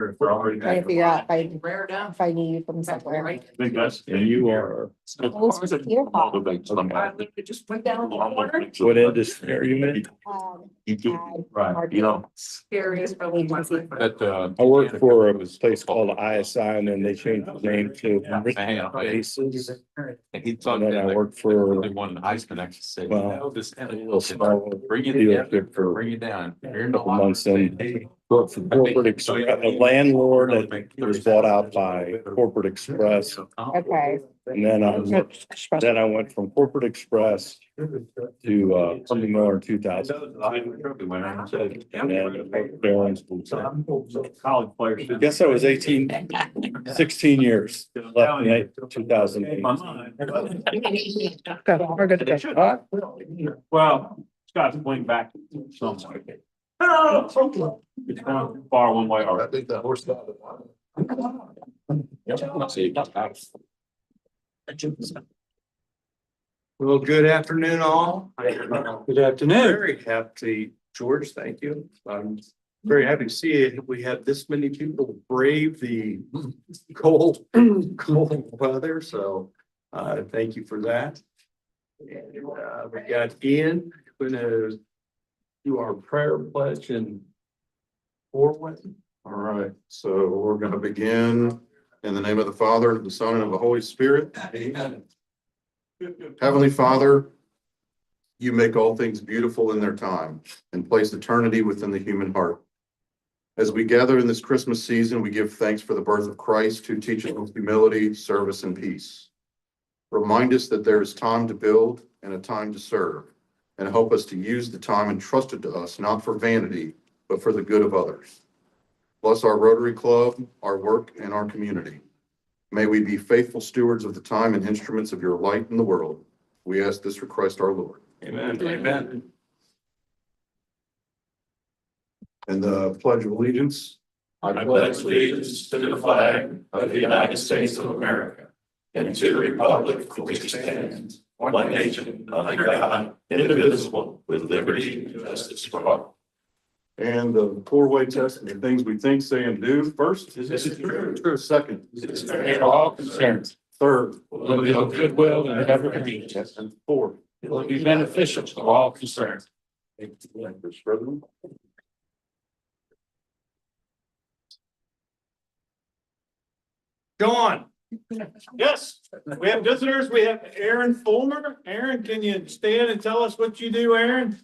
Trying to figure out if I knew you from somewhere. Big guys. And you are. Just went down the corner. What industry are you in? Right, you know. Scariest probably one. I work for a place called ISI and then they changed the name to Bases. And he And thought then that I work for, one ice connection say, well, this a little small bring it down, dealership for bring it down. a couple months and worked for Corporate Express, a landlord that was bought out by Corporate Express. Okay. And then I went from Corporate Express to something more in 2000. And then Barron's. College players. Guess I was 16 years. Left in 2008. Go, we're good to go. Well, Scott's going back somewhere. It's not far one way or. I think that horse. Well, good afternoon, all. Good afternoon. Very happy, George, thank you. I'm very happy to see it. We have this many people brave the cold, cold weather, so thank you for that. And we got Ian, gonna do our prayer pledge and forward. All right, so we're going to begin in the name of the Father, the Son, and of the Holy Spirit. Amen. Heavenly Father, you make all things beautiful in their time and place eternity within the human heart. As we gather in this Christmas season, we give thanks for the birth of Christ, who teaches us humility, service, and peace. Remind us that there is time to build and a time to serve, and help us to use the time entrusted to us, not for vanity, but for the good of others. Bless our Rotary Club, our work, and our community. May we be faithful stewards of the time and instruments of your light in the world. We ask this through Christ our Lord. Amen. Amen. And the Pledge of Allegiance. I pledge allegiance to the flag of the United States of America and to the republic for which it stands, one nation, under God, indivisible, with liberty and justice for all. And the four-way test of the things we think, say, and do. First, This is true. true. Second, It's for all concerned. third, Will be of goodwill and never peace. and fourth. It will be beneficial to all concerned. Mr. President. Go on. Yes, we have visitors. We have Aaron Fulmer. Aaron, can you stand and tell us what you do, Aaron?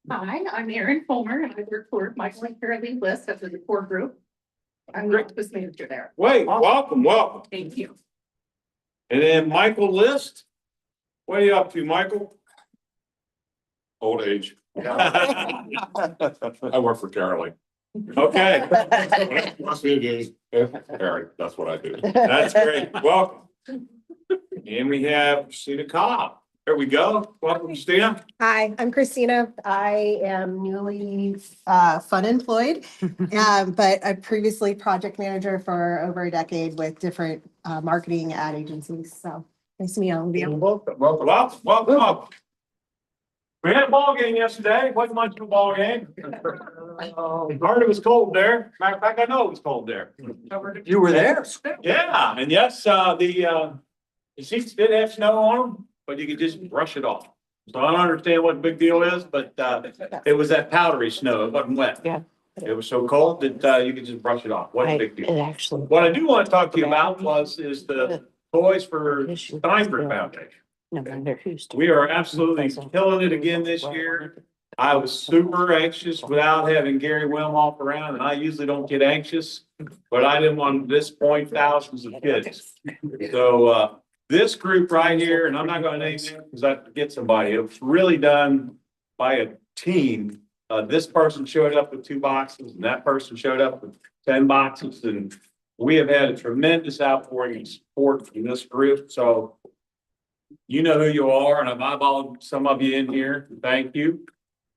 Hi, I'm Erin Fulmer, and I work for Michael and Carolee List as the core group. I'm the office manager there. Wait, welcome. Thank you. And then Michael List. What are you up to, Michael? Old age. I work for Carolee. Okay, Wants me to do, Eric, that's what I do. that's great. Welcome. And we have Christina Cobb. There we go. Welcome, Christina. Hi, I'm Christina. I am newly fun employed, but I'm previously project manager for over a decade with different marketing ad agencies. So nice to meet all of you. Welcome. We had a ball game yesterday. Wasn't much of a ball game. Heard it was cold there. Matter of fact, I know it was cold there. You were there? Yeah, and yes, the seats did have snow on them, but you could just brush it off. So I don't understand what the big deal is, but it was that powdery snow. It wasn't wet. Yeah. It was so cold that you could just brush it off. What a big It deal. actually. What I do want to talk to you about is the toys for Steinford Foundation. No matter who's. We are absolutely killing it again this year. I was super anxious without having Gary Wilmoff around, and I usually don't get anxious, but I didn't want to disappoint thousands of kids. So this group right here, and I'm not going to name them because I forget somebody, it was really done by a team. This person showed up with 2 boxes, and that person showed up with 10 boxes, and we have had a tremendous outpouring of support from this group. So you know who you are, and I've eyeballed some of you in here. Thank you.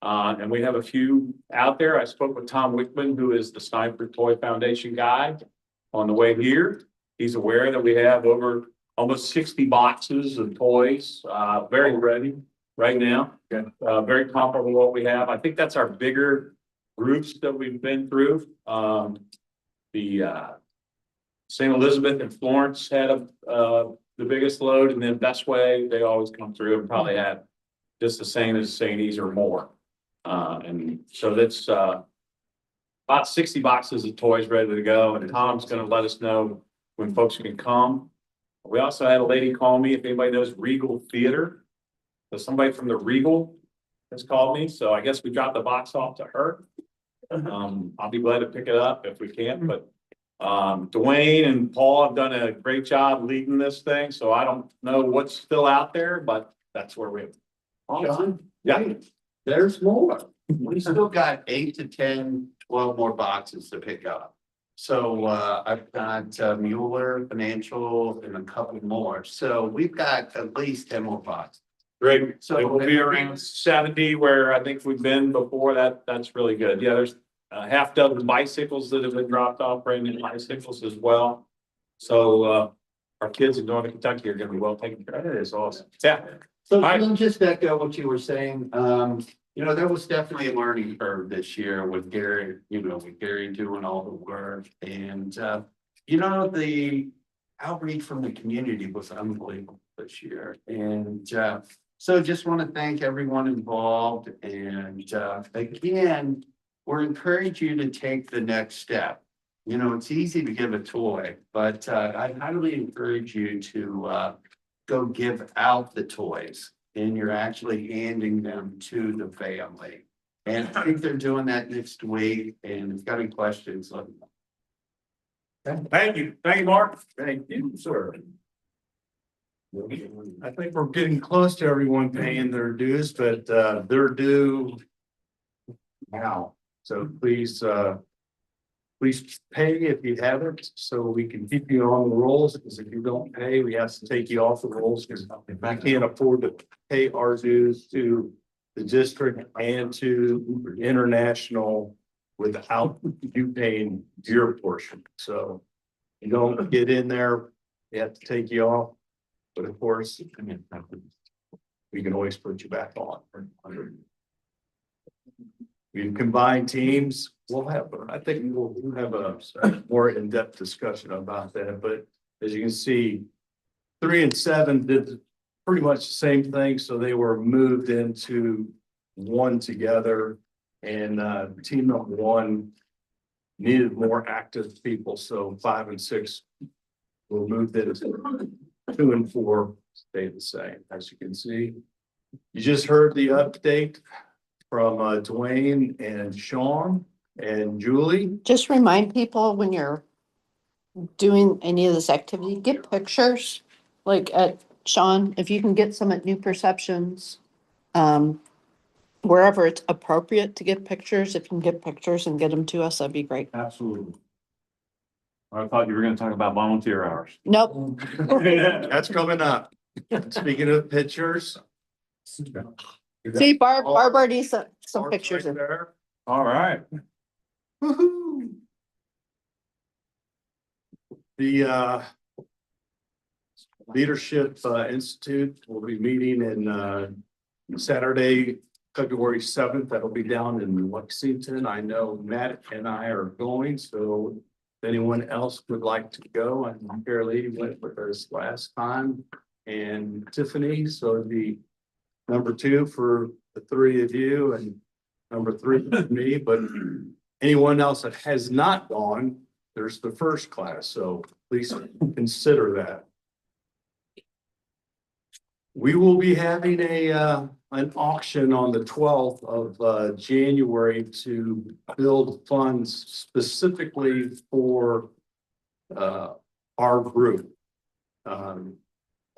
And we have a few out there. I spoke with Tom Wickman, who is the Steinford Toy Foundation guy, on the way here. He's aware that we have over almost 60 boxes of toys, very ready right now. Very comparable to what we have. I think that's our bigger groups that we've been through. St. Elizabeth and Florence had the biggest load, and then Best Way, they always come through and probably had just the same as St. E's or more. And so that's about 60 boxes of toys ready to go, and Tom's gonna let us know when folks can come. We also had a lady call me, if anybody knows Regal Theater. So somebody from the Regal has called me, so I guess we dropped the box off to her. I'll be glad to pick it up if we can, but Dwayne and Paul have done a great job leading this thing, so I don't know what's still out there, but that's where we. John? Yeah. There's more. We still got 8 to 10, 12 more boxes to pick up. So I've got Mueller Financial and a couple more. So we've got at least 10 more boxes. Great, so it will be around 70 where I think we've been before that, that's really good. Yeah, there's a half dozen bicycles that have been dropped off, brand new bicycles as well. So our kids in Northern Kentucky are gonna be well taken care of. It is awesome. Yeah. So All right. let me just echo what you were saying. You know, there was definitely a learning curve this year with Gary, with Gary doing all the work and, the outreach from the community was unbelievable this year. And, so just want to thank everyone involved. And, again, we're encouraging you to take the next step. It's easy to give a toy, but, I highly encourage you to, go give out the toys. And you're actually handing them to the family. And I think they're doing that next week. And if you've got any questions, let me know. Thank you, Mark. Thank you, sir. I think we're getting close to everyone paying their dues, but they're due now. So please pay if you haven't, so we can keep you on the rolls, because if you don't pay, we have to take you off the rolls, because I can't afford to pay our dues to the district and to international without you paying your portion. So you don't get in there, we have to take you off. But of course, we can always put you back on. We combine teams, I think we'll have a more in-depth discussion about that, but as you can see, 3 and 7 did pretty much the same thing, so they were moved into one together. And team number 1 needed more active people, so 5 and 6 were moved into 2 and 4 stayed the same, as you can see. You just heard the update from Dwayne and Sean and Julie. Just remind people when you're doing any of this activity, get pictures, like at Sean, if you can get some at New Perceptions. Wherever it's appropriate to get pictures, if you can get pictures and get them to us, that'd be great. Absolutely. I thought you were gonna talk about volunteer hours. Nope, That's coming up. Speaking of pictures. see, Barb already sent some pictures in. There. All right. Woo-hoo. The Leadership Institute will be meeting in Saturday, February 7th. That'll be down in Lexington. I know Matt and I are going, so if anyone else would like to go, and Fairlady went with us last time, and Tiffany, so it'd be number 2 for the 3 of you and number 3 for me, but anyone else that has not gone, there's the first class, so please consider that. We will be having an auction on the 12th of January to build funds specifically for our group. To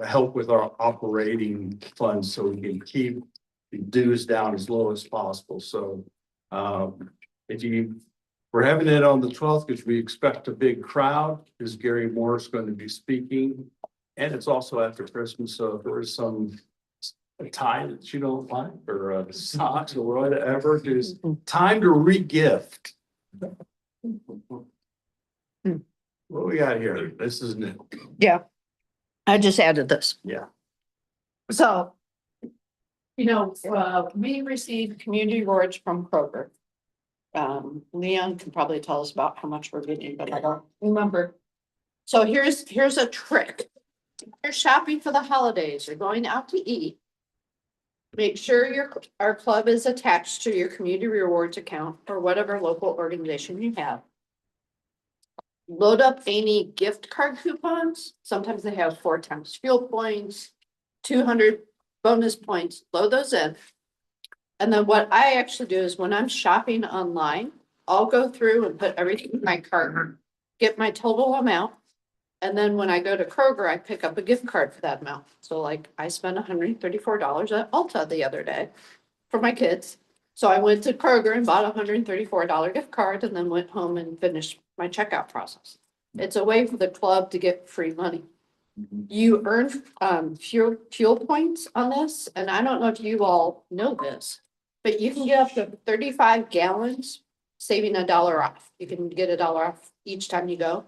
help with our operating funds so we can keep the dues down as low as possible. So we're having it on the 12th because we expect a big crowd, because Gary Moore is going to be speaking. And it's also after Christmas, so if there is some tie that you don't like, or socks or whatever, just time to re-gift. What we got here? This is new. Yeah, I just added this. Yeah. So, we received community awards from Kroger. Leon can probably tell us about how much we're getting, but I don't remember. So here's a trick. If you're shopping for the holidays, you're going out to eat. Make sure our club is attached to your community rewards account or whatever local organization you have. Load up any gift card coupons. Sometimes they have 4 times fuel points, 200 bonus points. Load those in. And then what I actually do is when I'm shopping online, I'll go through and put everything in my cart, get my total amount. And then when I go to Kroger, I pick up a gift card for that amount. So like I spent $134 at Ulta the other day for my kids. So I went to Kroger and bought a $134 gift card and then went home and finished my checkout process. It's a way for the club to get free money. You earn fuel points on this, and I don't know if you all know this, but you can get up to 35 gallons, saving $1 off. You can get $1 off each time you go.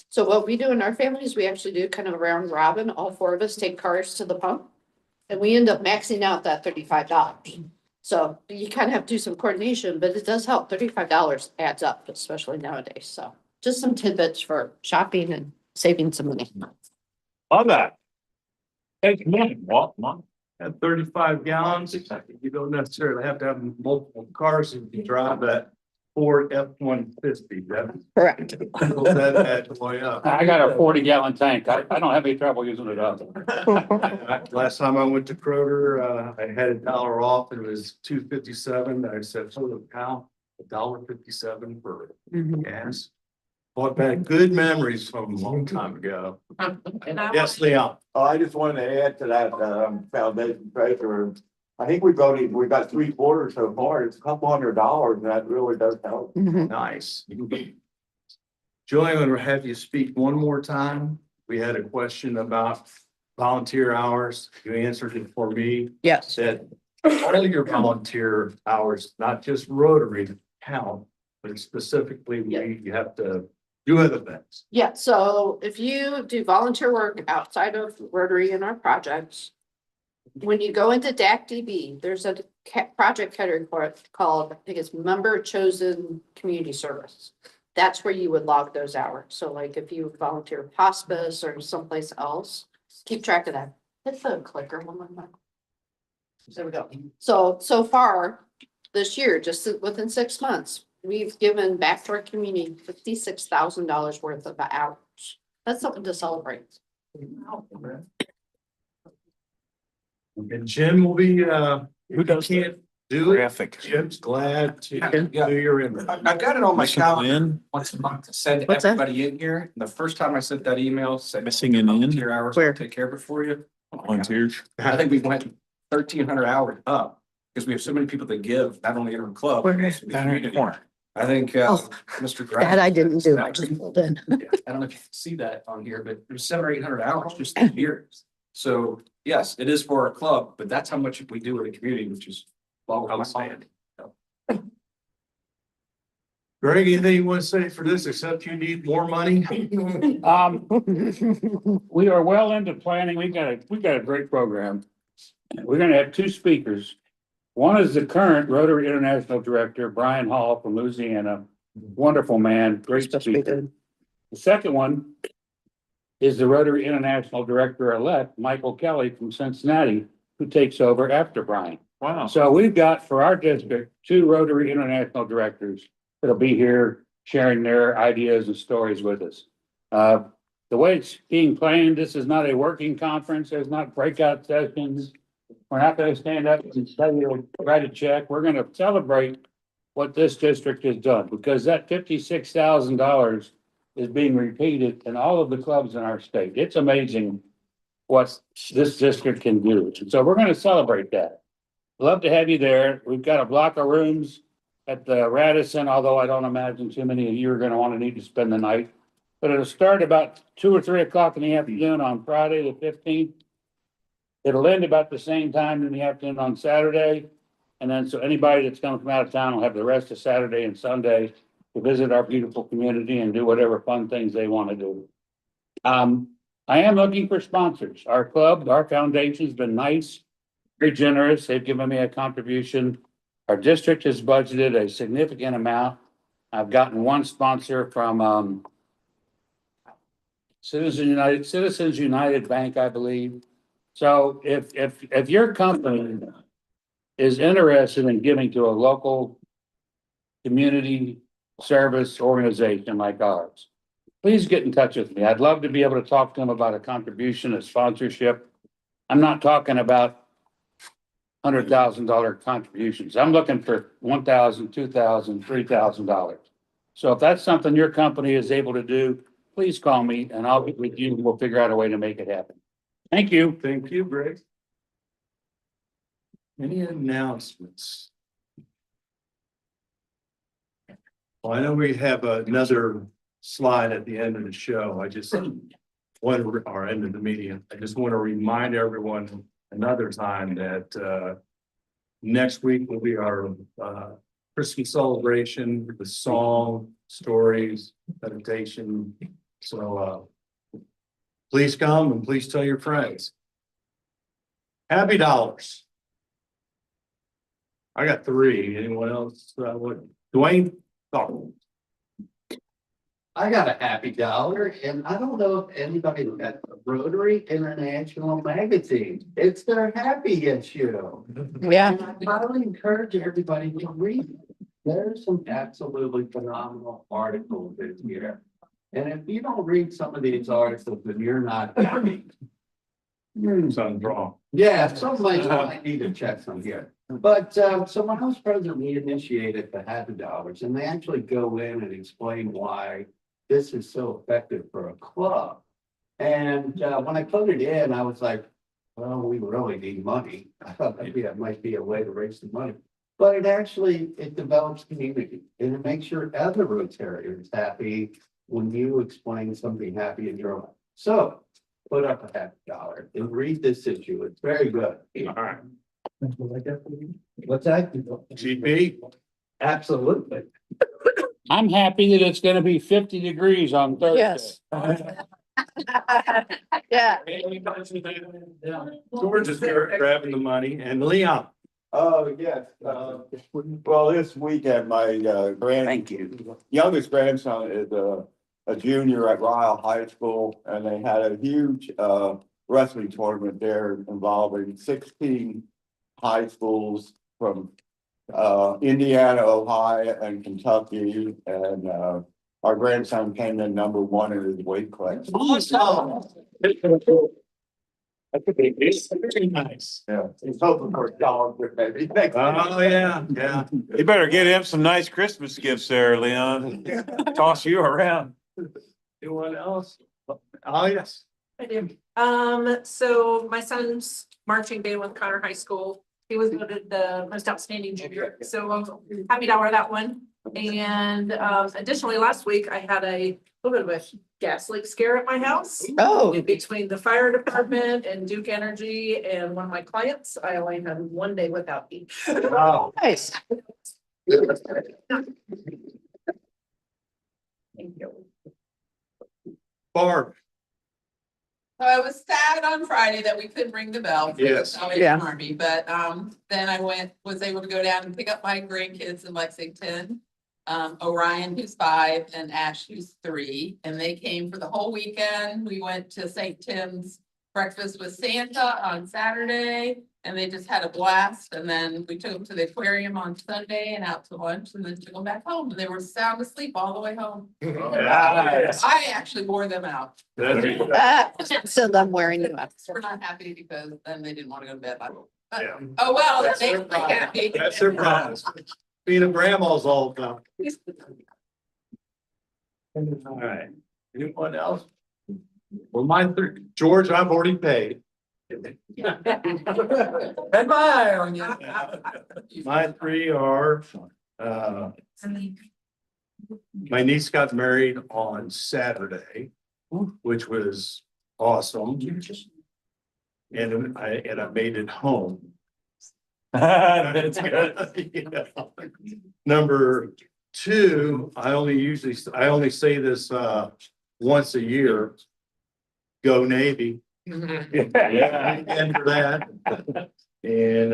So what we do in our family is we actually do kind of a round robin. All 4 of us take cars to the pump, and we end up maxing out that $35. So you kind of have to do some coordination, but it does help. $35 adds up, especially nowadays. So just some tidbits for shopping and saving some money. Love that. Hey, come on, walk, come on. At 35 gallons, you don't necessarily have to have multiple cars if you drive that Ford F-150. Correct. That adds way up. I got a 40-gallon tank. I don't have any trouble using it up. Last time I went to Kroger, I had $1 off. It was $2.57. I said, "Holy cow, $1.57 for gas." Bought back good memories from a long time ago. Yes, Leon. I just wanted to add to that, foundation treasurer. I think we got 3/4 so far. It's a couple $100 and that really does help. Nice. Julian, I'm gonna have you speak one more time. We had a question about volunteer hours. You answered it for me. Yes. Said all your volunteer hours, not just Rotary, count, but specifically you have to do other things. Yeah, so if you do volunteer work outside of Rotary in our projects, when you go into DAC-DB, there's a project category for it called, I think it's Member Chosen Community Service. That's where you would log those hours. So like if you volunteer hospice or someplace else, keep track of that. Hit the clicker one more time. There we go. So far this year, just within 6 months, we've given back to our community $56,000 worth of hours. That's something to celebrate. And Jim will be, Who does can't do it. Graphic. Jim's glad to Yeah. do your input. I've got it on my Missing calendar in? once a month to send What's that? everybody in here. The first time I sent that email, said. Missing an in? Volunteer hours, Where? I'll take care of it for you. Volunteers. I think we went 1,300 hours up because we have so many people that give, not only in our club. but Where? also the community. I think, Oh, Mr. That I didn't do. I That just was- pulled in. I don't know if you can see that on here, but there's 700 or 800 hours just this year. So yes, it is for our club, but that's how much we do in the community, which is well outstanding. Greg, anything you want to say for this, except you need more money? We are well into planning. We got a great program. We're gonna have 2 speakers. One is the current Rotary International Director, Brian Hall from Louisiana. Wonderful man, great speaker. The second one is the Rotary International Director-elect, Michael Kelly from Cincinnati, who takes over after Brian. Wow. So we've got for our district, 2 Rotary International Directors that'll be here sharing their ideas and stories with us. The way it's being planned, this is not a working conference. There's not breakout sessions. We're not gonna stand up and tell you, write a check. We're gonna celebrate what this district has done, because that $56,000 is being repeated in all of the clubs in our state. It's amazing what this district can do. So we're gonna celebrate that. Love to have you there. We've got a block of rooms at the Radisson, although I don't imagine too many of you are gonna wanna need to spend the night. But it'll start about 2 or 3 o'clock in the afternoon on Friday, the 15th. It'll end about the same time in the afternoon on Saturday. And then, so anybody that's gonna come out of town will have the rest of Saturday and Sunday to visit our beautiful community and do whatever fun things they wanna do. I am looking for sponsors. Our club, our foundation's been nice, very generous. They've given me a contribution Our district has budgeted a significant amount. I've gotten one sponsor from Citizens United Bank, I believe. So if your company is interested in giving to a local community service organization like ours, please get in touch with me. I'd love to be able to talk to them about a contribution, a sponsorship. I'm not talking about $100,000 contributions. I'm looking for $1,000, $2,000, $3,000. So if that's something your company is able to do, please call me and I'll get with you. We'll figure out a way to make it happen. Thank you. Thank you, Greg. Any announcements? Well, I know we have another slide at the end of the show. I just want to, or end of the meeting. I just want to remind everyone another time that next week will be our Christmas celebration, the song, stories, meditation. So please come and please tell your friends. Happy dollars. I got 3. Anyone else? What? Dwayne? Oh. I got a happy dollar, and I don't know if anybody got the Rotary International magazine. It's their happy issue. Yeah. And I highly encourage everybody to read it. There's some absolutely phenomenal articles in here. And if you don't read some of these articles, then you're not happy. Something's wrong. Yeah, somebody might need to check some here. But so when I was president, we initiated the happy dollars, and they actually go in and explain why this is so effective for a club. And when I put it in, I was like, well, we really need money. I thought maybe that might be a way to raise some money. But it develops community, and it makes your other Rotarians happy when you explain something happy in your life. So put up a happy dollar and read this issue. It's very good. All right. What's that? GP? Absolutely. I'm happy that it's gonna be 50 degrees on Thursday. Yes. Yeah. George is there grabbing the money, and Leon. Oh, yes, well, this weekend, my youngest grandson is a junior at Ryle High School, and they had a huge wrestling tournament there involving 16 high schools from Indiana, Ohio, and Kentucky, and our grandson came in #1 in his weight class. Awesome. That's very nice. Yeah, he's hoping for a dollar, maybe. Oh, yeah, yeah. You better get him some nice Christmas gifts there, Leon. Toss you around. Anyone else? Oh, yes. I do. So my son's marching band with Connor High School. He was voted the most outstanding junior, so happy to wear that one. And additionally, last week I had a little bit of a gas leak scare at my house. Oh. Between the fire department and Duke Energy and one of my clients, I only had one day without heat. Wow. Nice. Thank you. Barb. So I was sad on Friday that we couldn't ring the bell. for the Yes. Salvation Yeah. Army, but then I was able to go down and pick up my grandkids in Lexington. Orion, who's 5, and Ash, who's 3, and they came for the whole weekend. We went to St. Tim's breakfast with Santa on Saturday, and they just had a blast. And then we took them to the aquarium on Sunday and out to lunch, and then took them back home, and they were sound asleep all the way home. Nice. I actually wore them out. So I'm wearing you up. We're not happy because then they didn't want to go to bed. Yeah. Oh, well, That's they their were problem. happy. That's their problem. Being a grandma's all about. All right. Anyone else? Well, mine 3, George, I've already paid. Bye-bye on you. My 3 are, my niece got married on Saturday, which was awesome. And I made it home. That's good. Yeah. Number 2, I only say this once a year. Go Navy. Yeah. And for that. And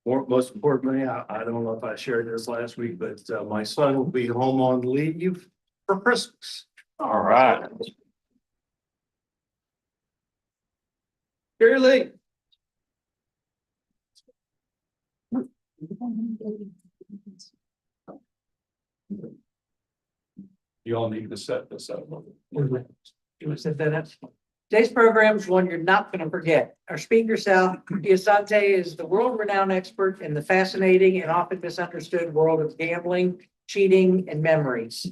Most importantly, I don't know if I shared this last week, but my son will be home on leave for Christmas. All right. Gary Lee. You all need to set this up. You want to set that up? Today's program is one you're not going to forget. Our speaker, Sal Piacente, is the world-renowned expert in the fascinating and often misunderstood world of gambling, cheating, and memories.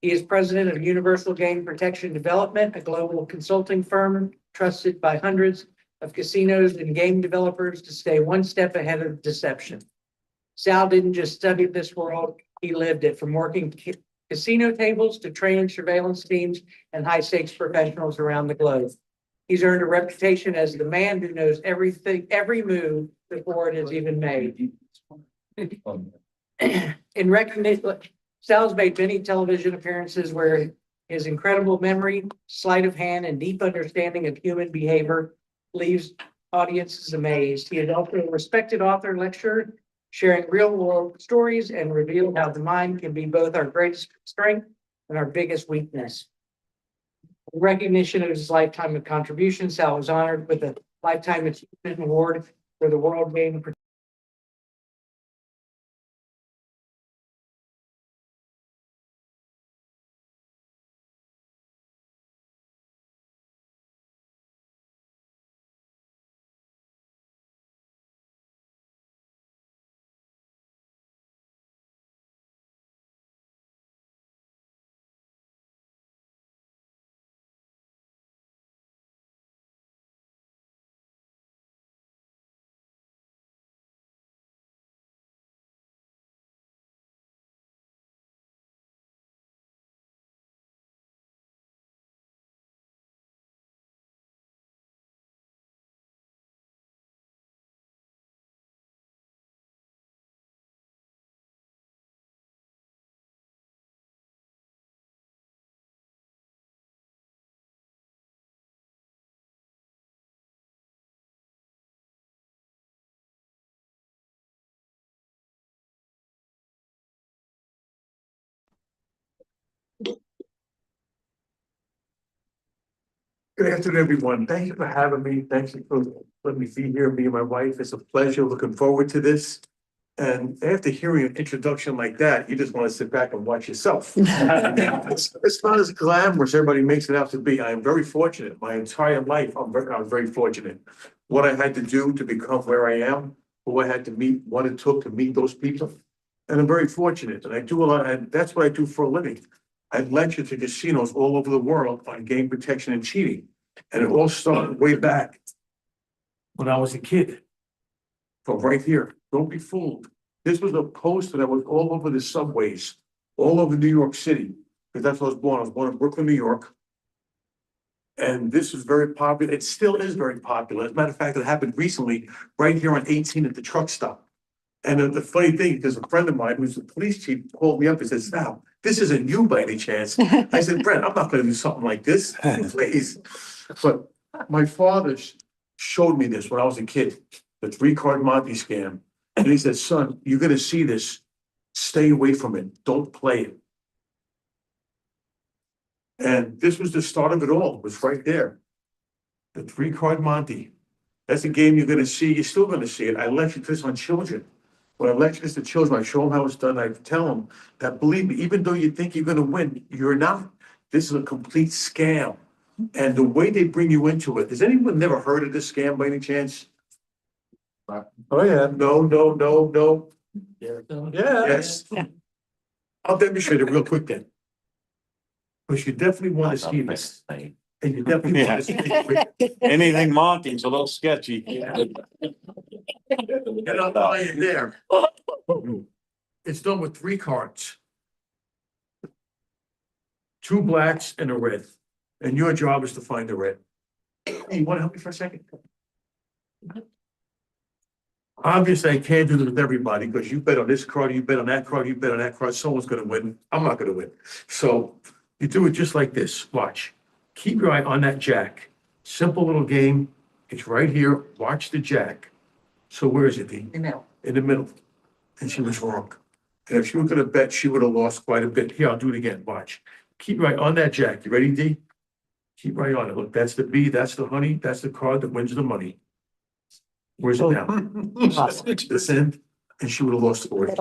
He is president of Universal Game Protection Development, a global consulting firm trusted by hundreds of casinos and game developers to stay one step ahead of deception. Sal didn't just study this world, he lived it, from working casino tables to training surveillance teams and high-stakes professionals around the globe. He's earned a reputation as the man who knows everything, every move before it is even made. In recognition, Sal's made many television appearances where his incredible memory, sleight of hand, and deep understanding of human behavior leaves audiences amazed. He is also a respected author and lecturer, sharing real-world stories and revealing how the mind can be both our greatest strength and our biggest weakness. In recognition of his lifetime of contributions, Sal was honored with a Lifetime Achievement Award for the World Game. Good afternoon, everyone. Thank you for having me. Thank you for letting me be here, me and my wife. It's a pleasure. Looking forward to this. And after hearing an introduction like that, you just want to sit back and watch yourself. It's not as glamorous as everybody makes it out to be. I am very fortunate. My entire life, I was very fortunate. What I had to do to become where I am, who I had to meet, what it took to meet those people. And I'm very fortunate. And I do a lot, and that's what I do for a living. I lecture to casinos all over the world on game protection and cheating. And it all started way back when I was a kid. From right here, don't be fooled. This was a poster that was all over the subways, all over New York City, because that's where I was born. I was born in Brooklyn, New York. And this is very popular. It still is very popular. As a matter of fact, it happened recently, right here on 18 at the truck stop. And the funny thing, because a friend of mine who's the police chief called me up and said, "Sal, this isn't you by any chance." I said, "Brent, I'm not gonna do something like this, please." But my father showed me this when I was a kid, the 3-card Monte scam. And he said, "Son, you're gonna see this. Stay away from it. Don't play it." And this was the start of it all. It was right there. The 3-card Monte. That's a game you're gonna see. You're still gonna see it. I lecture this on children. When I lecture this to children, I show them how it's done. I tell them that, believe me, even though you think you're gonna win, you're not. This is a complete scam. And the way they bring you into it, has anyone never heard of this scam by any chance? Oh, yeah. No. Yes. I'll demonstrate it real quick then. Because you definitely want to see this. And you definitely want to see it. Anything Monty's a little sketchy. And I'll tell you there. It's done with 3 cards. 2 blacks and a red. And your job is to find the red. Hey, you want to help me for a second? Obviously, I can't do this with everybody because you bet on this card, you bet on that card, you bet on that card. Someone's gonna win. I'm not gonna win. So you do it just like this. Watch. Keep your eye on that jack. Simple little game. It's right here. Watch the jack. So where is it, Dean? in the middle, and she was wrong. And if she was gonna bet, she would have lost quite a bit. Here, I'll do it again, watch. Keep right on that jack. You ready, D? Keep right on it. Look, that's the B, that's the honey, that's the card that wins the money. Where's it now? This end, and she would have lost the board.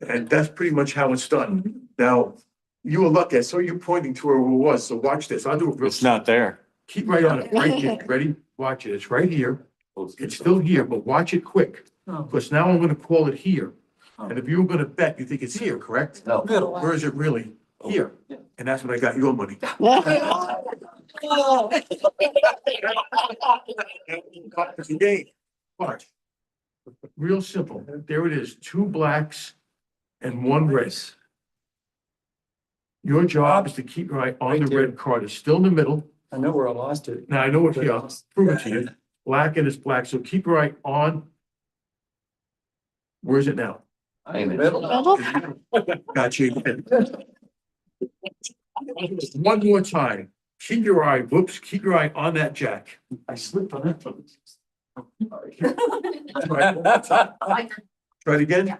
And that's pretty much how it's done. Now, you were lucky. I saw you pointing to where it was, so watch this. I'll do it real. It's not there. Keep right on it, right here. Ready? Watch it. It's right here. It's still here, but watch it quick. Because now I'm gonna call it here. And if you were gonna bet, you think it's here, correct? No. Where is it really? Here. And that's when I got your money. It's a game. Watch. Real simple. There it is. 2 blacks and 1 red. Your job is to keep your eye on the red card. It's still in the middle. I know where I lost it. Now I know what here. I'll prove it to you. Black and it's black. So keep your eye on. Where is it now? In the middle. Got you. One more time. Keep your eye, whoops, keep your eye on that jack. I slipped on that. Try it again.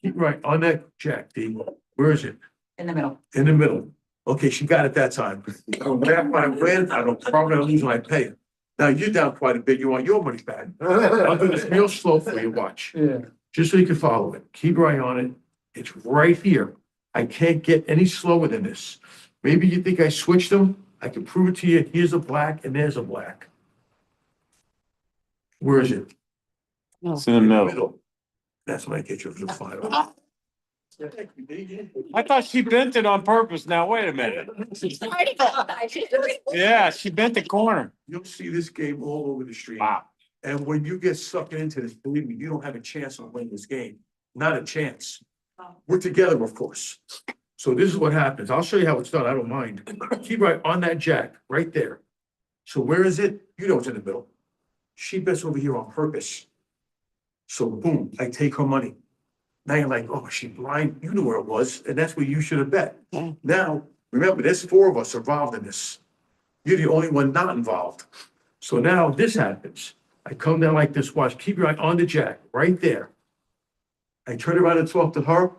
Keep your eye on that jack, D. Where is it? In the middle. In the middle. Okay, she got it that time. I don't laugh when I win, I don't cry when I lose, when I pay it. Now you're down quite a bit, you want your money back. I'll do this real slow for you, watch. Yeah. Just so you can follow it. Keep your eye on it. It's right here. I can't get any slower than this. Maybe you think I switched them. I can prove it to you. Here's a black and there's a black. Where is it? It's in the middle. That's when I get you to the final. I thought she bent it on purpose. Now, wait a minute. Yeah, she bent the corner. You'll see this game all over the street. Wow. And when you get sucked into this, believe me, you don't have a chance on winning this game. Not a chance. We're together, of course. So this is what happens. I'll show you how it's done. I don't mind. Keep right on that jack, right there. So where is it? You know it's in the middle. She bets over here on purpose. So boom, I take her money. Now you're like, oh, she blind. You knew where it was, and that's where you should have bet. Now, remember, there's 4 of us involved in this. You're the only one not involved. So now this happens. I come down like this, watch, keep your eye on the jack, right there. I turn around and talk to her.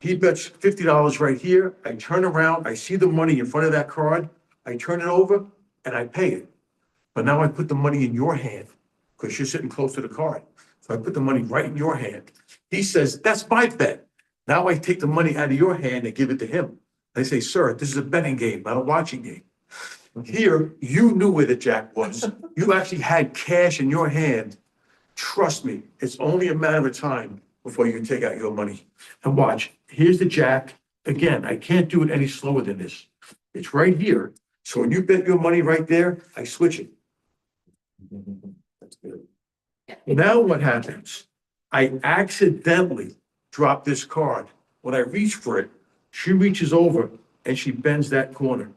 He bets $50 right here. I turn around, I see the money in front of that card. I turn it over and I pay it. But now I put the money in your hand because you're sitting close to the card. So I put the money right in your hand. He says, that's my bet. Now I take the money out of your hand and give it to him. I say, sir, this is a betting game, not a watching game. Here, you knew where the jack was. You actually had cash in your hand. Trust me, it's only a matter of time before you take out your money. And watch, here's the jack. Again, I can't do it any slower than this. It's right here. So when you bet your money right there, I switch it. That's good. Now what happens? I accidentally drop this card. When I reach for it, she reaches over and she bends that corner.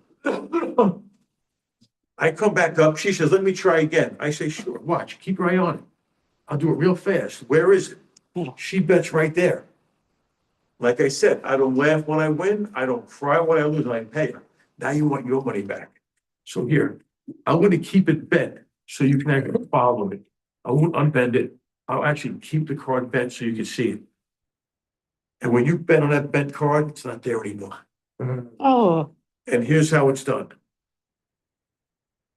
I come back up. She says, let me try again. I say, sure, watch, keep your eye on it. I'll do it real fast. Where is it? She bets right there. Like I said, I don't laugh when I win. I don't cry when I lose, and I pay her. Now you want your money back. So here, I'm going to keep it bent so you can actually follow it. I won't unbend it. I'll actually keep the card bent so you can see it. And when you bet on that bent card, it's not there anymore. Oh. And here's how it's done.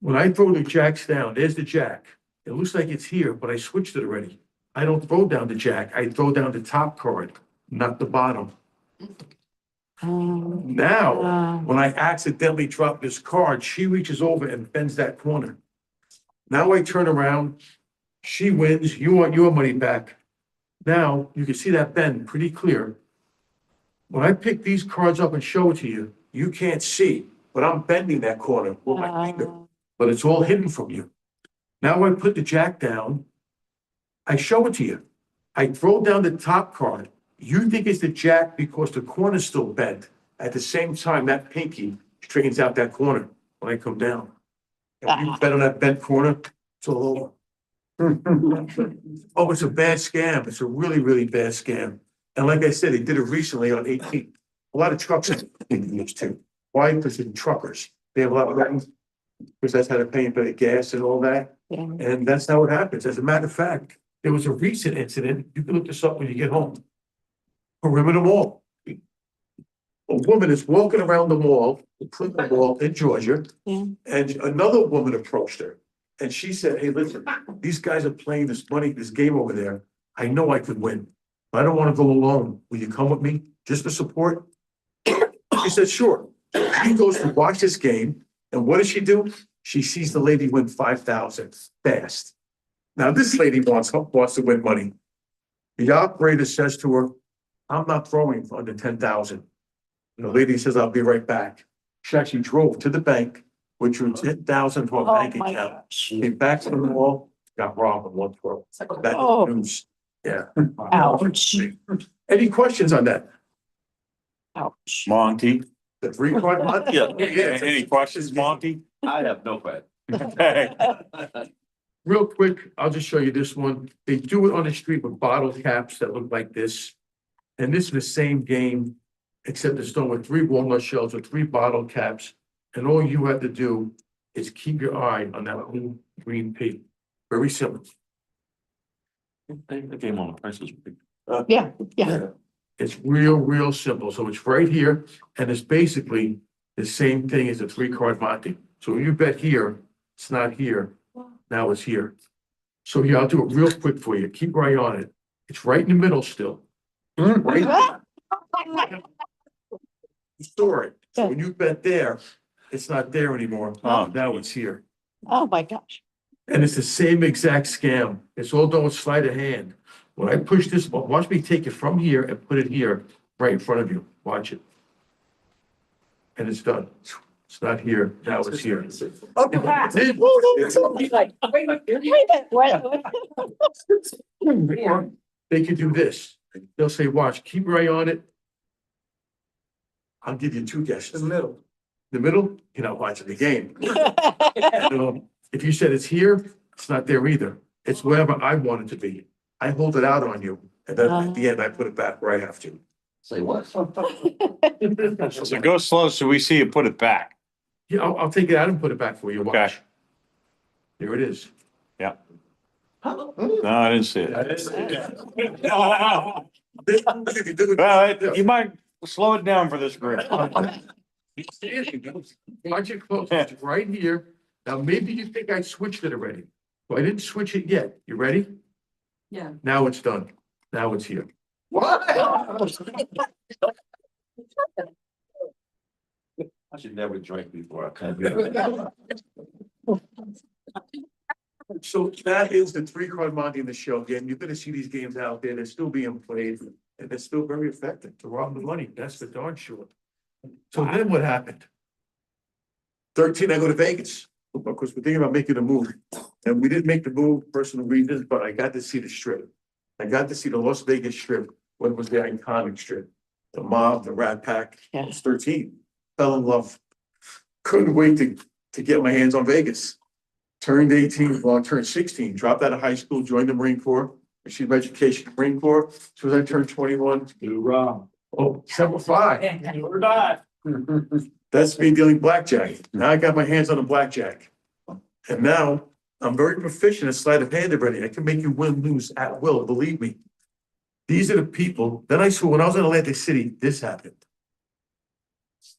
When I throw the jacks down, there's the jack. It looks like it's here, but I switched it already. I don't throw down the jack. I throw down the top card, not the bottom. Now, when I accidentally drop this card, she reaches over and bends that corner. Now I turn around, she wins, you want your money back. Now, you can see that bend pretty clear. When I pick these cards up and show it to you, you can't see, but I'm bending that corner with my finger, but it's all hidden from you. Now I put the jack down, I show it to you. I throw down the top card. You think it's the jack because the corner's still bent. At the same time, that pinky straightens out that corner when I come down. If you bet on that bent corner, it's all over. Oh, it's a bad scam. It's a really, really bad scam. And like I said, they did it recently on 18. A lot of trucks are doing this too. Why? Because they're truckers. They have a lot of records because that's how they're paying for the gas and all that. And that's how it happens. As a matter of fact, There was a recent incident, you can look this up when you get home. Perimeter Mall. A woman is walking around the mall, the Perimeter Mall in Georgia. Yeah. And another woman approached her. And she said, hey, listen, these guys are playing this game over there. I know I could win. But I don't want to go alone. Will you come with me just to support? She said, sure. She goes to watch this game. And what does she do? She sees the lady win 5,000 fast. Now, this lady wants to win money. The operator says to her, I'm not throwing for under 10,000. And the lady says, I'll be right back. She actually drove to the bank, which was 10,000 to a bank account. Came back to the mall, got robbed in one throw. That's Oh. news. Yeah. Ouch. Any questions on that? Ouch. Monty? The 3-card month? Yeah, any questions, Monty? I have no question. Okay. Real quick, I'll just show you this one. They do it on the street with bottle caps that look like this. And this is the same game, except it's done with 3 walnut shells or 3 bottle caps. And all you have to do is keep your eye on that little green pea. Very simple. The game on the prices. Yeah, yeah. It's real simple. So it's right here, and it's basically the same thing as a 3-card Monte. So when you bet here, it's not here. Now it's here. So yeah, I'll do it real quick for you. Keep right on it. It's right in the middle still. Right. Store it. So when you bet there, it's not there anymore. Now it's here. Oh, my gosh. And it's the same exact scam. It's all done with sleight of hand. When I push this, watch me take it from here and put it here, right in front of you. Watch it. And it's done. It's not here. Now it's here. He's like, wait a minute, Or they could do this. They'll say, watch, keep your eye on it. I'll give you 2 guesses. The middle. The middle, you're not watching the game. If you said it's here, it's not there either. It's wherever I want it to be. I hold it out on you, and then at the end, I put it back where I have to. Say what? So go slow so we see you put it back. Yeah, I'll take it out and put it back for you. Watch. Okay. Here it is. Yeah. No, I didn't see it. You might slow it down for this group. Watch it close. It's right here. Now, maybe you think I switched it already. Well, I didn't switch it yet. You ready? Yeah. Now it's done. Now it's here. I should never drink before I come. So that is the 3-card Monte in the show. Again, you're gonna see these games out there. They're still being played, and they're still very effective to rob the money. That's for darn sure. So then what happened? 13, I go to Vegas. Of course, we're thinking about making a move. And we didn't make the move, personal reasons, but I got to see the strip. I got to see the Las Vegas strip, what was the iconic strip. The mob, the Rat Pack. I was 13. Fell in love. Couldn't wait to get my hands on Vegas. Turned 18, well, I turned 16, dropped out of high school, joined the Marine Corps, received my education in the Marine Corps. So as I turned 21, oh, 7'5". Or not. That's me dealing blackjack. Now I got my hands on a blackjack. And now I'm very proficient at sleight of hand already. I can make you win, lose at will, believe me. These are the people. Then I saw when I was in Atlantic City, this happened.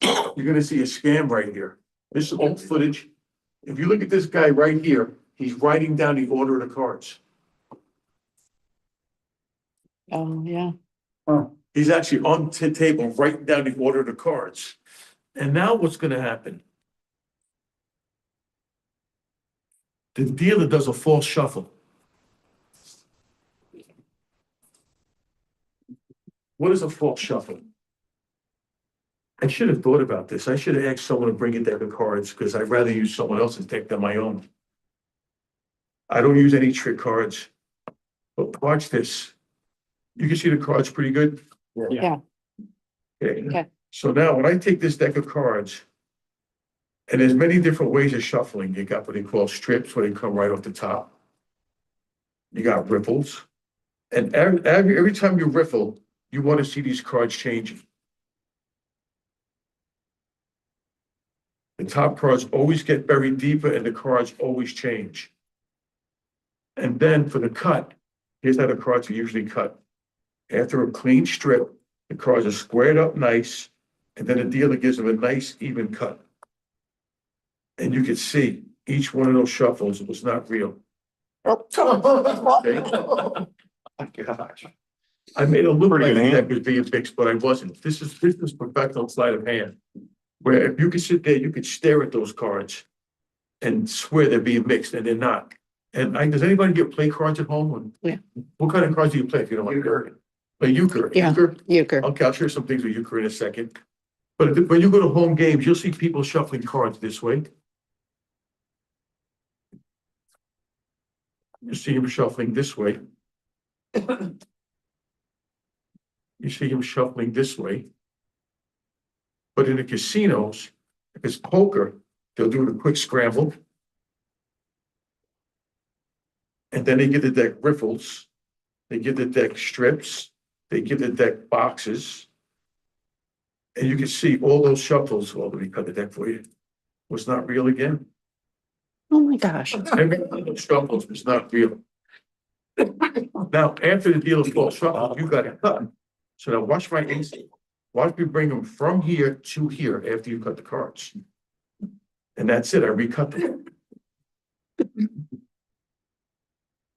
You're gonna see a scam right here. This is old footage. If you look at this guy right here, he's writing down the order of the cards. Oh, yeah. He's actually on the table writing down the order of the cards. And now what's gonna happen? The dealer does a false shuffle. What is a false shuffle? I should have thought about this. I should have asked someone to bring a deck of cards because I'd rather use someone else's deck than my own. I don't use any trick cards. But watch this. You can see the cards pretty good? Yeah. Okay. So now when I take this deck of cards, and there's many different ways of shuffling. You got what they call strips, where they come right off the top. You got riffles. And every time you riffle, you want to see these cards changing. The top cards always get buried deeper and the cards always change. And then for the cut, Here's how the cards are usually cut. After a clean strip, the cards are squared up nice, and then the dealer gives them a nice even cut. And you can see each one of those shuffles was not real. Okay? My gosh. I made a look Pretty like good the hand. deck was being fixed, but I wasn't. This is professional sleight of hand. Where if you could sit there, you could stare at those cards and swear they're being mixed and they're not. And does anybody get play cards at home? Yeah. What kind of cards do you play if you don't like? Euchre. Play euchre. Yeah. Euchre? Euchre. Okay, I'll share some things with euchre in a second. But when you go to home games, you'll see people shuffling cards this way. You see him shuffling this way. You see him shuffling this way. But in the casinos, if it's poker, they'll do a quick scramble. And then they give the deck riffles. They give the deck strips. They give the deck boxes. And you can see all those shuffles, well, let me cut the deck for you, was not real again. Oh my gosh. Every one of those shuffles was not real. Now, after the dealer falls shuffle, you got it cut. So now watch my ace. Watch me bring them from here to here after you cut the cards. And that's it, I recut them.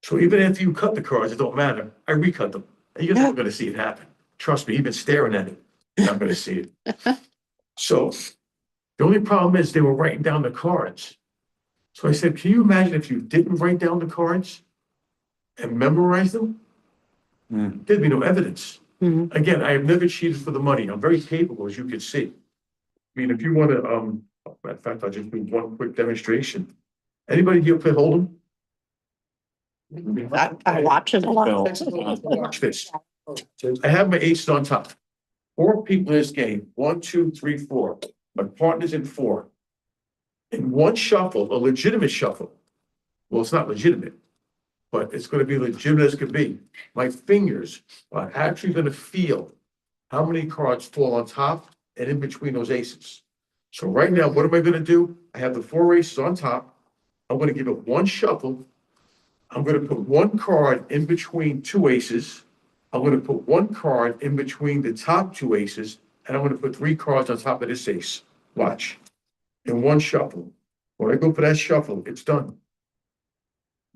So even after you cut the cards, it don't matter, I recut them. And you're not gonna see it happen. Trust me, even staring at it, you're not gonna see it. So the only problem is they were writing down the cards. So I said, can you imagine if you didn't write down the cards and memorize them? There'd be no evidence. Mhm. Again, I have never cheated for the money. I'm very capable, as you can see. I mean, if you want to, matter of fact, I'll just do one quick demonstration. Anybody here play Hold'em? I watch it a lot. Watch this. I have my aces on top. 4 people in this game. 1, 2, 3, 4. My partner's in 4. In one shuffle, a legitimate shuffle. Well, it's not legitimate, but it's going to be legitimate as can be. My fingers are actually going to feel how many cards fall on top and in between those aces. So right now, what am I going to do? I have the 4 aces on top. I'm going to give it one shuffle. I'm going to put one card in between 2 aces. I'm going to put one card in between the top 2 aces, and I'm going to put 3 cards on top of this ace. Watch. In one shuffle. When I go for that shuffle, it's done.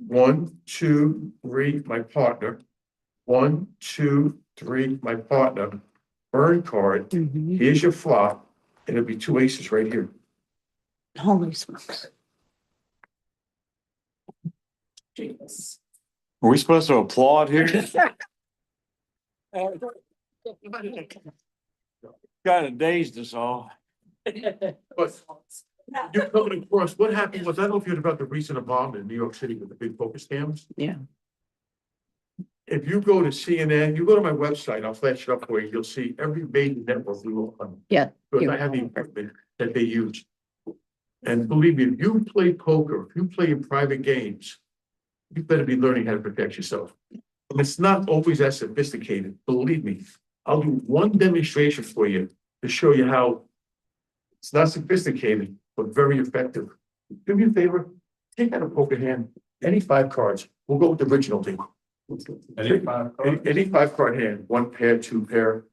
1, 2, 3, my partner. 1, 2, 3, my partner. Burn card. Mhm. Here's your flop. And it'll be 2 aces right here. Holy smokes. Jesus. Are we supposed to applaud here? Kind of dazed us all. But you're coming across, what happened was, I don't know if you heard about the recent bomb in New York City with the big focus cams. Yeah. If you go to CNN, you go to my website, I'll flash it up for you, you'll see every major network we will on. Yeah. Because I have the equipment that they use. And believe me, if you play poker, if you play in private games, you better be learning how to protect yourself. And it's not always that sophisticated, believe me. I'll do one demonstration for you to show you how it's not sophisticated, but very effective. Do me a favor, take out a poker hand, any 5 cards, we'll go with the original thing. Any 5 cards? Any 5 card hand, 1 pair, 2 pair,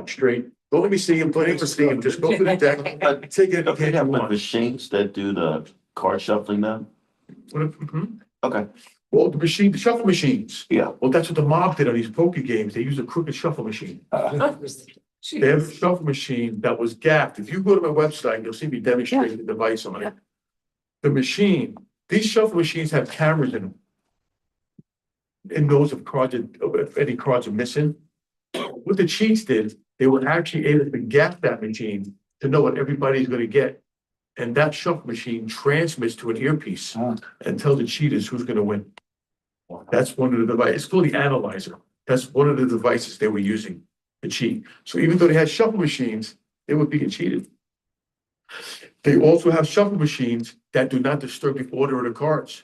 straight. Don't let me see him, don't let me see him, just go to the deck, take it. Okay, have the machines that do the card shuffling now? Okay. Well, the machine, the shuffle machines. Yeah. Well, that's what the mob did on these poker games. They use a crooked shuffle machine. They have a shuffle machine that was gapped. If you go to my website, you'll see me demonstrate the device on it. The machine, these shuffle machines have cameras in them. It knows if any cards are missing. What the cheats did, they were actually able to gap that machine to know what everybody's gonna get. And that shuffle machine transmits to an earpiece and tells the cheaters who's gonna win. That's one of the devices. It's called the analyzer. That's one of the devices they were using to cheat. So even though they had shuffle machines, they were being cheated. They also have shuffle machines that do not disturb the order of the cards.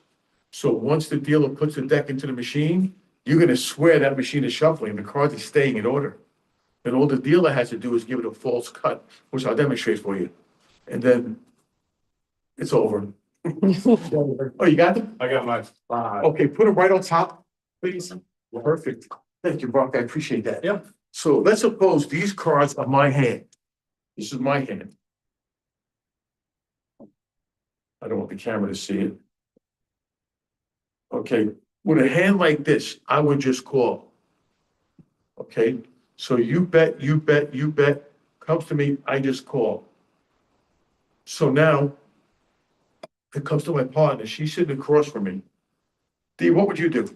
So once the dealer puts the deck into the machine, you're gonna swear that machine is shuffling, the cards are staying in order. And all the dealer has to do is give it a false cut, which I'll demonstrate for you. And then it's over. Oh, you got them? I got my 5. Okay, put them right on top, please. Perfect. Thank you, Brock. I appreciate that. Yeah. So let's suppose these cards are my hand. This is my hand. I don't want the camera to see it. Okay, with a hand like this, I would just call. Okay, so you bet, comes to me, I just call. So now it comes to my partner, she's sitting across from me. Dee, what would you do?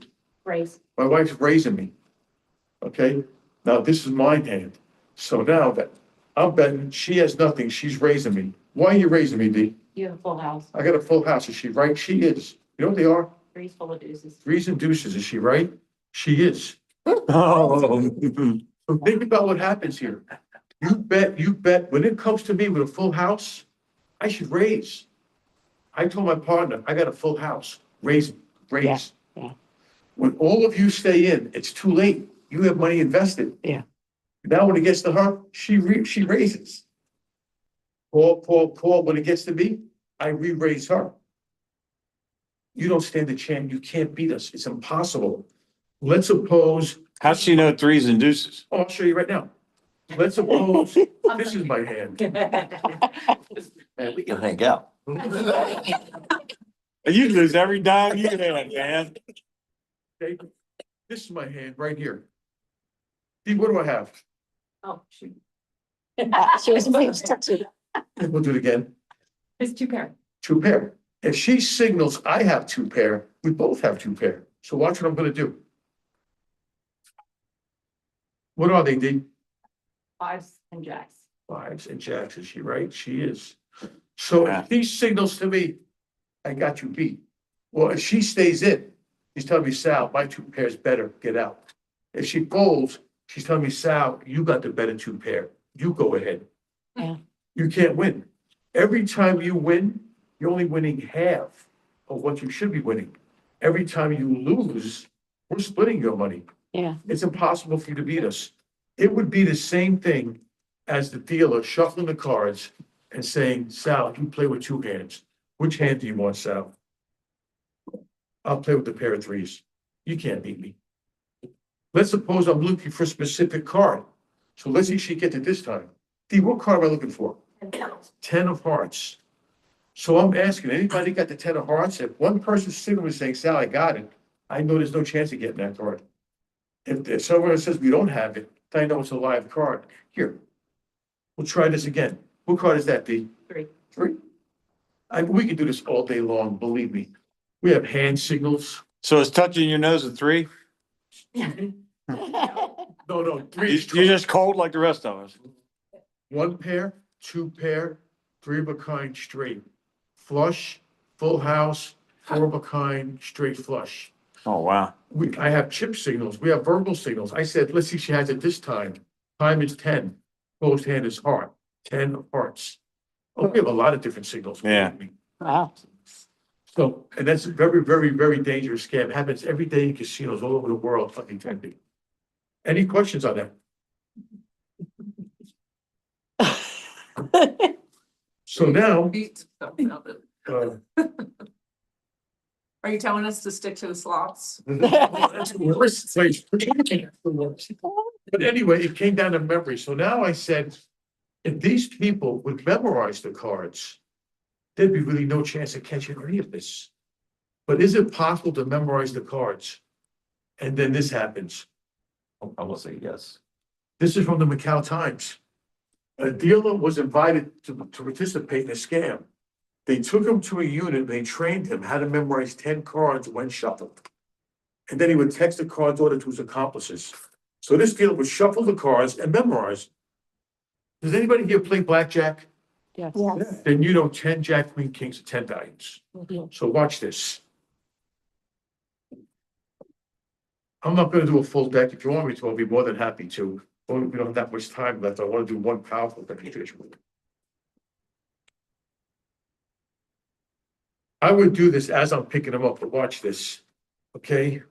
Raise. My wife's raising me. Okay, now this is my hand. So now that I'm betting, she has nothing, she's raising me. Why are you raising me, Dee? You have a full house, I got a full house, is she right? She is. You know what they are? three's full of deuces. Threes and deuces, is she right? She is. Oh. So think about what happens here. You bet, when it comes to me with a full house, I should raise. I told my partner, I got a full house, raise. Yeah. When all of you stay in, it's too late. You have money invested. Yeah. Now when it gets to her, she raises. Paul, when it gets to me, I re-raise her. You don't stand a chance, you can't beat us, it's impossible. Let's suppose. How's she know threes and deuces? Oh, I'll show you right now. Let's suppose, this is my hand. Man, we can hang out. You lose every dime you had, man. Okay, this is my hand right here. Steve, what do I have? Oh, shoot. She was waiting to. We'll do it again. It's two pair. Two pair. If she signals I have two pair, we both have two pair. So watch what I'm gonna do. What are they, Dee? Fives and jacks. Fives and jacks, is she right? She is. So if she signals to me, I got you beat. Well, if she stays in, she's telling me, Sal, my two pairs better, get out. If she folds, she's telling me, Sal, you got the better two pair. You go ahead. Yeah. You can't win. Every time you win, you're only winning half of what you should be winning. Every time you lose, we're splitting your money. Yeah. It's impossible for you to beat us. It would be the same thing as the dealer shuffling the cards and saying, Sal, you play with two hands. Which hand do you want, Sal? I'll play with the pair of threes. You can't beat me. Let's suppose I'm looking for a specific card. So let's see if she gets it this time. Dee, what card am I looking for? 10 of hearts. So I'm asking, anybody got the 10 of hearts? If one person's sitting there saying, Sal, I got it, I know there's no chance of getting that card. If someone says we don't have it, then I know it's a live card. Here, we'll try this again. What card is that, Dee? Three. Three? We can do this all day long, believe me. We have hand signals. So is touching your nose a three? No, three. You're just cold like the rest of us. One pair, two pair, three of a kind straight. Flush, full house, four of a kind, straight flush. Oh, wow. I have chip signals, we have verbal signals. I said, let's see if she has it this time. Time is 10. Closed hand is heart, 10 of hearts. Oh, we have a lot of different signals. Yeah. Wow. So, and that's a very, very, very dangerous scam. It happens every day in casinos all over the world, fucking tempting. Any questions on that? So now, uh, Are you telling us to stick to the slots? that's the worst place. But anyway, it came down to memory. So now I said, if these people would memorize the cards, there'd be really no chance of catching any of this. But is it possible to memorize the cards? And then this happens. I will say yes. This is from the Macau Times. A dealer was invited to participate in a scam. They took him to a unit, they trained him how to memorize 10 cards when shuffled. And then he would text the cards order to his accomplices. So this dealer would shuffle the cards and memorize. Does anybody here play blackjack? Yes. Then you know 10 jack, queen, kings are 10 values. So watch this. I'm not gonna do a full deck. If you want me to, I'll be more than happy to. We don't have that much time left. I wanna do one powerful demonstration. I would do this as I'm picking them up, but watch this, okay?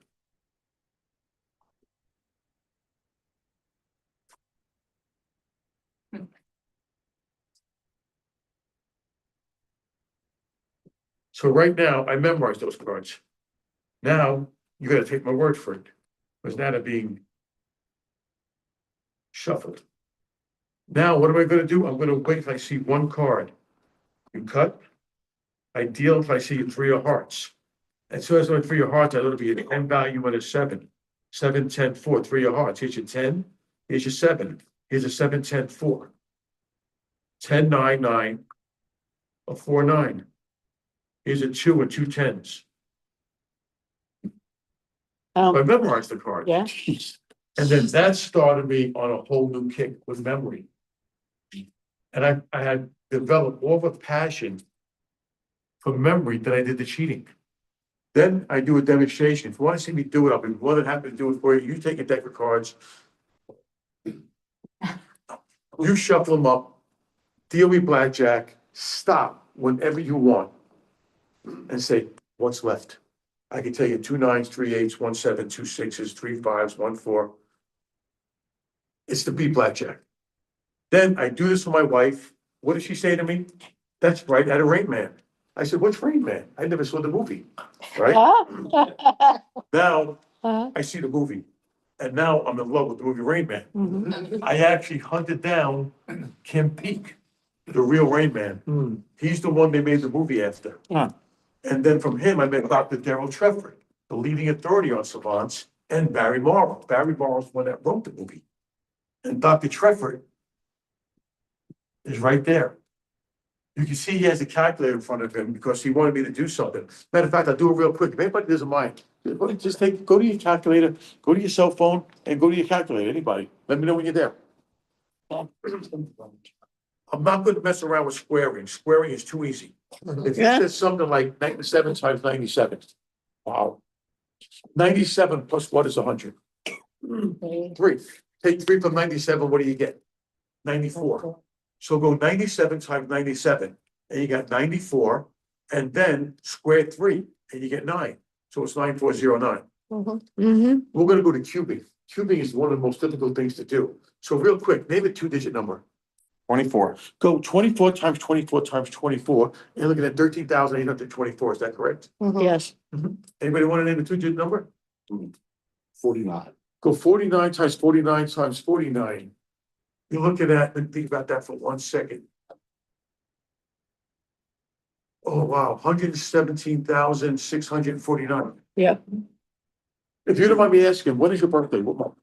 So right now, I memorized those cards. Now, you gotta take my word for it. was now they're being shuffled. Now, what am I gonna do? I'm gonna wait if I see one card. You cut. I deal if I see three of hearts. As soon as I three of hearts, I know it'll be an M value and a 7. 7, 10, 4, three of hearts. Here's your 10, here's your 7, here's a 7, 10, 4. 10, 9, 9, a 4, 9. Here's a 2 and 2 10s. I memorized the card. Yeah. And then that started me on a whole new kick with memory. And I had developed more of a passion for memory than I did the cheating. Then I do a demonstration. If you want to see me do it, I'll be more than happy to do it for you. You take a deck of cards. You shuffle them up, deal me blackjack, stop whenever you want, and say, what's left? I can tell you 2 9s, 3 8s, 1 7, 2 6s, 3 5s, 1 4. It's the beat blackjack. Then I do this for my wife. What does she say to me? That's right out of Rain Man. I said, what's Rain Man? I never saw the movie, right? Now, I see the movie, and now I'm in love with the movie Rain Man. I actually hunted down Kim Peek, the real Rain Man. He's the one they made the movie after. And then from him, I met Dr. Daryl Treffer, the leading authority on savants, and Barry Morrow. Barry Morrow's the one that wrote the movie. And Dr. Treffer is right there. You can see he has a calculator in front of him because he wanted me to do something. Matter of fact, I'll do it real quick. If anybody doesn't mind, just go to your calculator, go to your cell phone, and go to your calculator. Anybody, let me know when you're there. I'm not going to mess around with squaring. Squaring is too easy. If you said something like 97 times 97, wow. 97 plus what is 100? 3. Take 3 from 97, what do you get? 94. So go 97 times 97, and you got 94, and then square 3, and you get 9. So it's 9409. We're gonna go to cubing. Cubing is one of the most difficult things to do. So real quick, name a 2-digit number. 24. Go 24 times 24 times 24, and you're looking at 13,824, is that correct? Yes. Anybody want to name a 2-digit number? 49. Go 49 times 49 times 49. You're looking at, and think about that for 1 second. Oh, wow, 117,649. Yeah. If you don't mind me asking, when is your birthday? What month?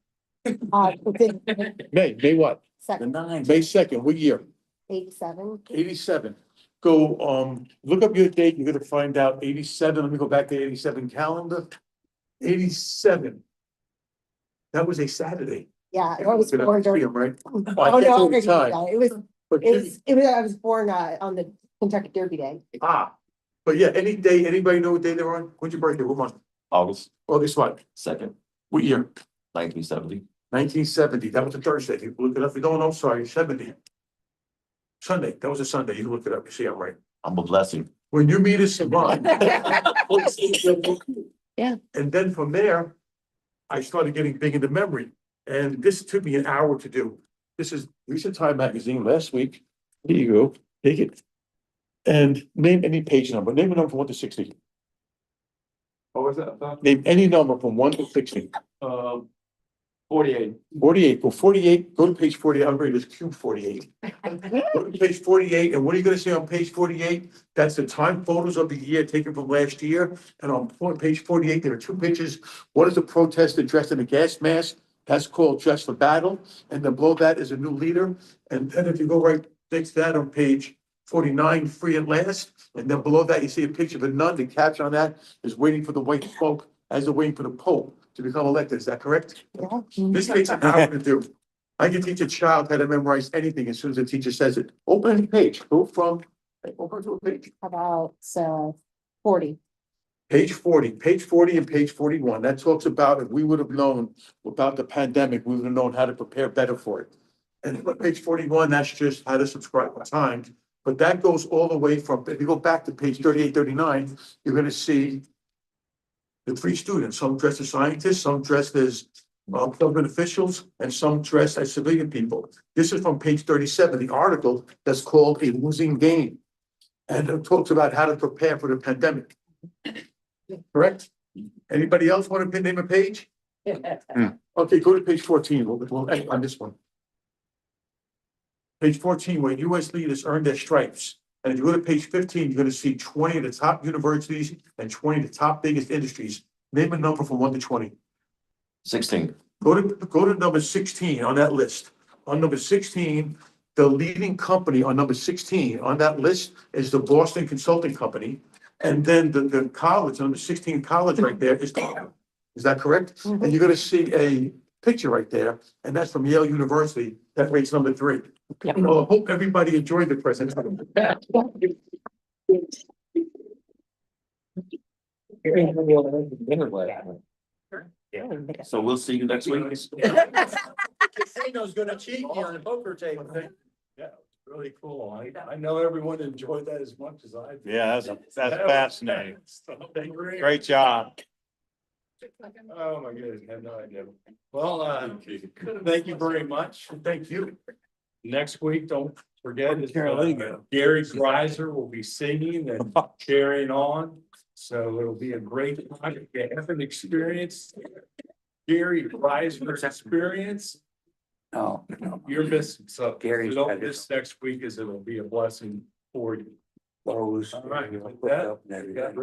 May what? Second, May 2nd, what year? 87. 87. Go, look up your date, you're gonna find out 87, let me go back to 87 calendar. 87. That was a Saturday. Yeah, I was Look it up, born see during. 'em, right? Oh, I no, can't I tell the already knew time. that. It was, But I was born on the Kentucky Derby Day. but yeah, any day, anybody know what day they're on? When's your birthday? What month? August August what? 2nd, What year? 1970. 1970. That was a Thursday. You can look it up. If you don't know, sorry, 70. Sunday. That was a Sunday. You can look it up. You see, I'm right. I'm a blessing. When you meet a savant. Yeah. And then from there, I started getting big into memory. And this took me an hour to do. This is Recent Time magazine last week. Here you go. Take it. And name any page number. Name a number from 1 to 60. What was that? Name any number from 1 to 60. 48. 48. Go 48. Go to page 48. I'm ready to cube 48. Go to page 48. And what are you going to see on page 48? That's the time photos of the year taken from last year. And on page 48, there are 2 pictures. One is a protester dressed in a gas mask. That's called Dress for Battle. And then below that is a new leader. And then if you go right next to that on page 49, Free at Last. And then below that, you see a picture of a nun. The caption on that is waiting for the white smoke as they're waiting for the Pope to become elected. Is that correct? Yeah. This takes an hour to do. I can teach a child how to memorize anything as soon as the teacher says it. Open any page. Go from, open to a page. About 40. Page 40 and page 41. That talks about if we would have known about the pandemic, we would have known how to prepare better for it. And page 41, that's just how to subscribe to time. But that goes all the way from, if you go back to page 38, 39, you're gonna see the 3 students, some dressed as scientists, some dressed as government officials, and some dressed as civilian people. This is from page 37, the article that's called A Losing Game. And it talks about how to prepare for the pandemic. Correct? Anybody else want to name a page? Okay, go to page 14, on this one. Page 14, where US leaders earned their stripes. And if you go to page 15, you're gonna see 20 of the top universities and 20 of the top biggest industries. Name a number from 1 to 20. 16. Go to number 16 on that list. On number 16, the leading company on number 16 on that list is the Boston Consulting Company. And then the college, number 16 college right there is that correct? And you're gonna see a picture right there, and that's from Yale University. That rates number 3. Well, I hope everybody enjoyed the presentation. So we'll see you next week. Casino's gonna cheat me on the poker table. Yeah, really cool. I know everyone enjoyed that as much as I did. Yeah, that's fascinating. Great job. Oh, my goodness, I have no idea. Well, thank you very much. Thank you. Next week, don't forget, Gary Greiser will be singing and carrying on. So it'll be a great time. If you haven't experienced Gary Greiser's experience, No. you're missing. So Gary's don't had it. miss next week, as it'll be a blessing for you. All right, with that,